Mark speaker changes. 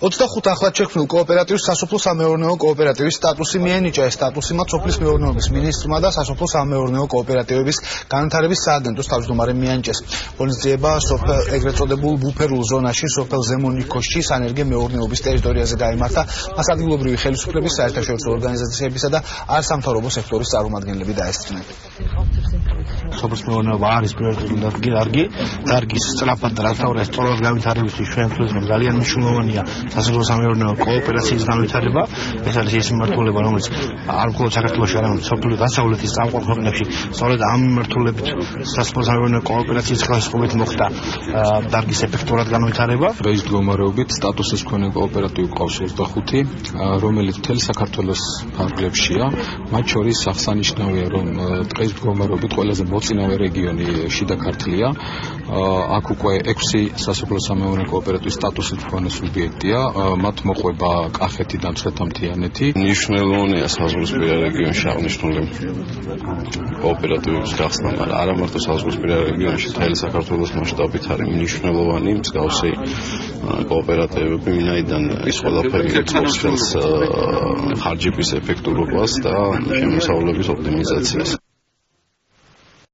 Speaker 1: 25 ახლად შექმნილ კოოპერატივს სასოფლო-სამეურნეო კოოპერატივის სტატუსი მიენიჭა. ეს სტატუსი მათ სოფლის მეურნეობის მინისტრმა და სასოფლო-სამეურნეო კოოპერატივების განვითარების სააგენტოს თავმჯდომარემ მიანიჭეს. ღონისძიება ეგრეთ წოდებულ ბუფერულ ზონაში სოფელ ზემო ნიქოზში სანერგე მეურნეობის ტერიტორიაზე გაიმართა. მას ადგილობრივი ხელისუფლების, საერთაშორისო ორგანიზაციებისა და არასამთავრობო სექტორის წარმომადგენლები დაესწრნენ.
Speaker 2: სოფლის მეურნეობა არის პრიორიტეტული დარგის სწრაფად და რასაურეს სწორად განვითარებისთვის ჩვენთვის ძალიან მნიშვნელოვანია სასოფლო-სამეურნეო კოოპერაციის განვითარება. ეს არის ის მიმართულება, რომელიც არ მხოლოდ საქართველოში, არამედ სოფლის დასავლეთის წამყვან ქვეყნებში სწორედ ამ მიმართულებით სასოფლო-სამეურნეო კოოპერაციის ხელშეწყობით მოხდა დარგის ეფექტურად განვითარება.
Speaker 3: დღეს მდგომარეობით სტატუსის მქონე კოოპერატივი ყავს 25, რომელიც მთელი საქართველოს ფარგლებშია. მათ შორის აღსანიშნავია, რომ დღეს მდგომარეობით ყველაზე მოწინავე რეგიონი შიდა ქართლია. აქ უკვე 6 სასოფლო-სამეურნეო კოოპერატივის სტატუსით მქონე სუბიექტია. მათ მოყვება კახეთი და მცხეთა-მთიანეთი.
Speaker 4: მნიშვნელოვანია საზღვრისპირა რეგიონში აღნიშნული კოოპერატივების გახსნა, მაგრამ არა მარტო საზღვრისპირა რეგიონში, მთელი საქართველოს მასშტაბით არის მნიშვნელოვანი მსგავსი კოოპერატივები, ვინაიდან ის ყველაფერი ეწევს ხელს ხარჯების ეფექტურობას და შემოსავლების ოპტიმიზაციას.